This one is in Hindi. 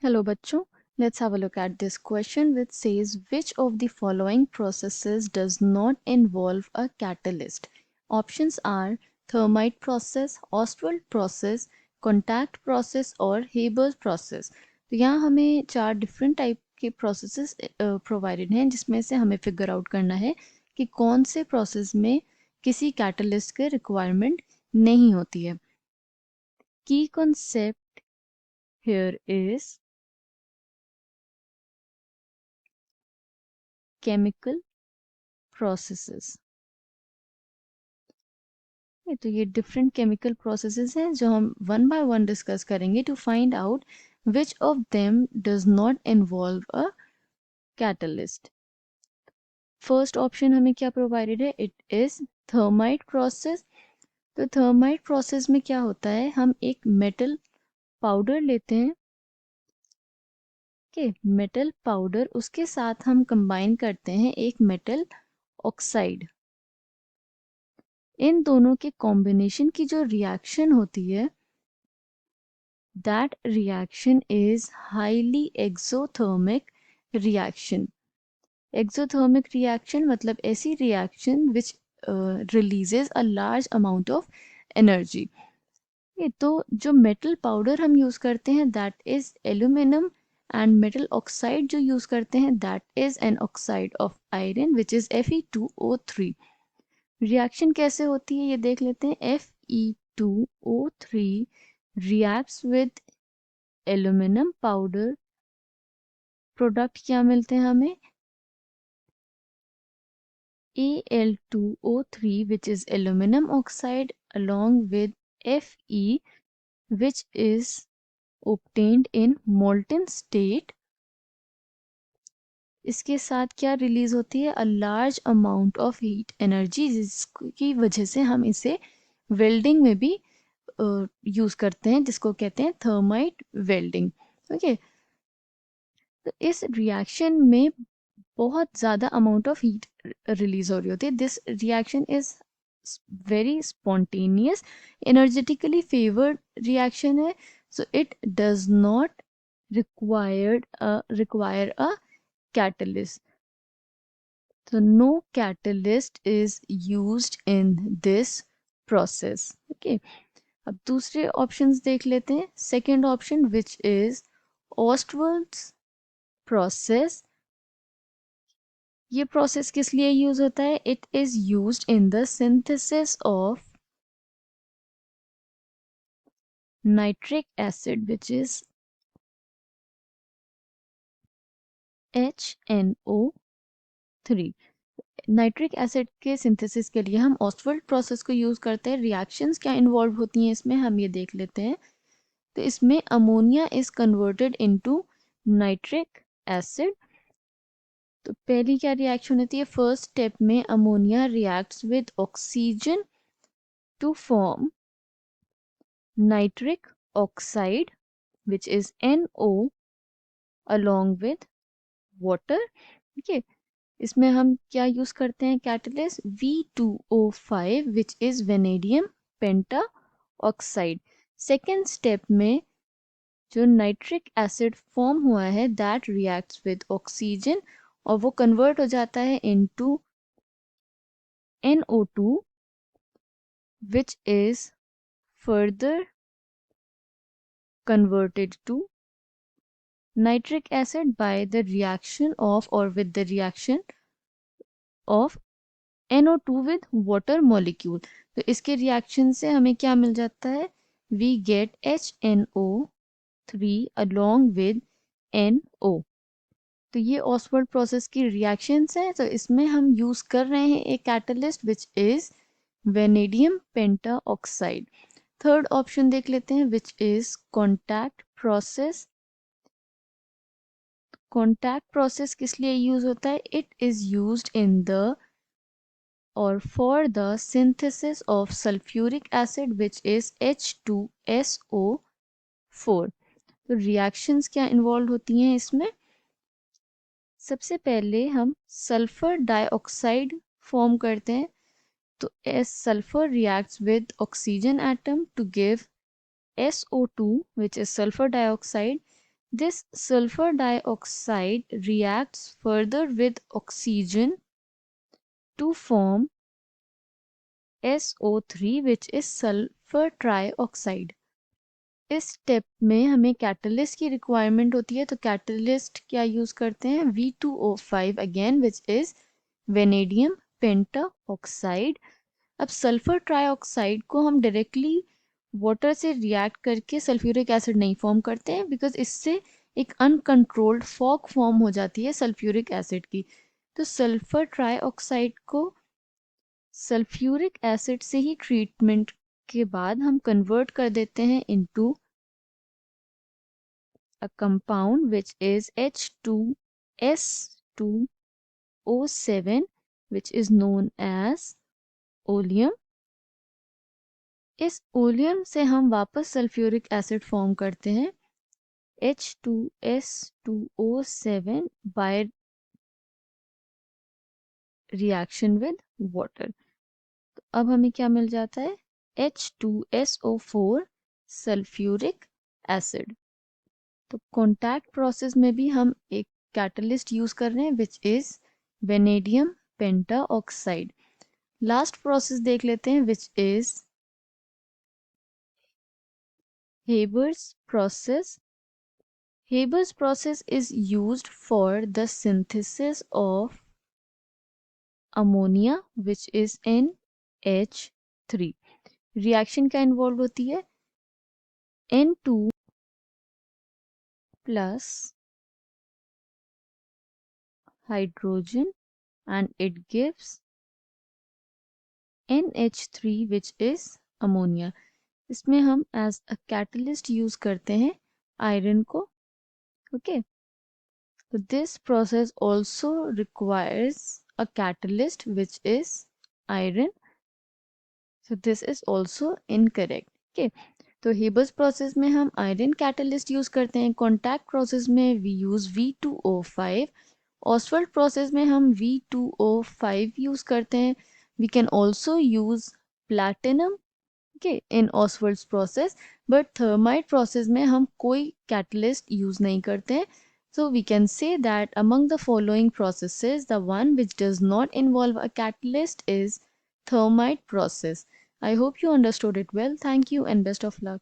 Hello बच्चों, let's have a look at this question which says which of the following processes does not involve a catalyst? Options are thermite process, Ostwald process, contact process और Haber's process. तो यहाँ हमें चार डिफरेंट टाइप के प्रोसेसेस प्रोवाइडेड हैं जिसमें से हमें फिगर आउट करना है कि कौन से प्रोसेस में किसी कैटलिस्ट के रिक्वायरमेंट नहीं होती है. की concept here is chemical processes. तो ये डिफरेंट केमिकल प्रोसेसेस हैं जो हम वन बाय वन डिस्कस करेंगे to find out which of them does not involve a catalyst. First option हमें क्या प्रोवाइडेड है? It is thermite process. तो थर्माइट प्रोसेस में क्या होता है, हम एक मेटल पाउडर लेते हैं. मेटल पाउडर, उसके साथ हम कंबाइन करते हैं एक मेटल ऑक्साइड. इन दोनों के कॉम्बिनेशन की जो रिएक्शन होती है, that reaction is highly exothermic reaction. Exothermic reaction मतलब ऐसी reaction which releases a large amount of energy. ये तो जो metal powder हम use करते हैं that is aluminum, and metal oxide जो use करते हैं that is an oxide of iron which is Fe2O3. reaction कैसे होती है ये देख लेते हैं. Fe2O3 reacts with aluminium powder. Product क्या मिलते हैं हमें? Al2O3 which is aluminum oxide along with Fe which is obtained in molten state. इसके साथ क्या रिलीज होती है? A large amount of heat energy जिसकी वजह से हम इसे वेल्डिंग में भी यूज करते हैं जिसको कहते हैं थर्माइट वेल्डिंग. ओके, तो इस रिएक्शन में बहुत ज़्यादा अमाउंट ऑफ हीट रिलीज हो रही होती है. This reaction is very spontaneous, energetically favoured reaction है. So it does not require a catalyst. So no catalyst is used in this process. Okay. अब दूसरे ऑप्शंस देख लेते हैं. Second option which is Ostwald's process. ये प्रोसेस किस लिए यूज होता है? It is used in the synthesis of nitric acid which is HNO3. Nitric acid के सिंथेसिस के लिए हम ऑस्टवर्ल्ड प्रोसेस को यूज करते हैं. रिएक्शंस क्या इन्वॉल्व होती हैं इसमें हम ये देख लेते हैं. तो इसमें ammonia is converted into nitric acid. तो पहली क्या रिएक्शन होती है? फर्स्ट स्टेप में ammonia reacts with oxygen to form nitric oxide which is NO along with water. ठीक, इसमें हम क्या यूज करते हैं? Catalyst V2O5 which is vanadium penta oxide. Second step में जो नाइट्रिक एसिड फॉर्म हुआ है दैट रिएक्ट्स विद ऑक्सीजन और वो कन्वर्ट हो जाता है into NO2 which is further converted to nitric acid by the reaction of or with the reaction of NO2 with water molecule. तो इसके रिएक्शन से हमें क्या मिल जाता है? We get HNO3 along with NO. तो ये ऑसवर्ल्ड प्रोसेस की रिएक्शंस हैं. तो इसमें हम यूज कर रहे हैं एक catalyst which is vanadium penta oxide. Third option देख लेते हैं which is contact process. Contact process किस लिए यूज होता है? It is used in the और for the synthesis of sulphuric acid which is H2SO4. तो रिएक्शंस क्या इन्वॉल्व होती हैं इसमें? सबसे पहले हम सल्फर डाइऑक्साइड फॉर्म करते हैं. तो S sulphur reacts with oxygen atom to give SO2 which is sulfur dioxide. This sulfur dioxide reacts further with oxygen to form SO3 which is sulfur trioxide. इस स्टेप में हमें कैटलिस्ट की रिक्वायरमेंट होती है, तो कैटलिस्ट क्या यूज करते हैं, V2O5 again which is vanadium penta oxide. अब सल्फर ट्राइऑक्साइड को हम डायरेक्टली वाटर से रिएक्ट करके सल्फ्यूरिक एसिड नहीं फॉर्म करते हैं, बिकॉज इससे एक अनकंट्रोल्ड फॉग फॉर्म हो जाती है सल्फ्यूरिक एसिड की। तो सल्फर ट्राइऑक्साइड को सल्फ्यूरिक एसिड से ही ट्रीटमेंट के बाद हम कन्वर्ट कर देते हैं into a compound which is H2S2O7 which is known as oleum। इस ओलियम से हम वापस सल्फ्यूरिक एसिड फॉर्म करते हैं H2S2O7 by reaction with water। तो अब हमें क्या मिल जाता है, H2SO4 सल्फ्यूरिक एसिड। तो कॉन्टैक्ट प्रोसेस में भी हम एक कैटलिस्ट यूज कर रहे हैं which is vanadium penta oxide. Last process देख लेते हैं which is Haber's process। Haber's process is used for the synthesis of ammonia which is NH3। Reaction क्या इन्वॉल्व होती है, N2 plus hydrogen and it gives NH3 which is ammonia। इसमें हम एज अ कैटलिस्ट यूज करते हैं आयरन को। Okay, so this process also requires a catalyst which is iron, so this is also incorrect। okay, तो हेबर्स प्रोसेस में हम आयरन कैटलिस्ट यूज करते हैं, कॉन्टैक्ट प्रोसेस में we use V2O5, Ostwald process में हम V2O5 यूज करते हैं। We can also use platinum in Ostwald's process, but thermite process में हम कोई कैटलिस्ट यूज नहीं करते हैं। So we can say that among the following processes, the one which does not involve a catalyst is thermite process। I hope you understood it well. Thank you and best of luck.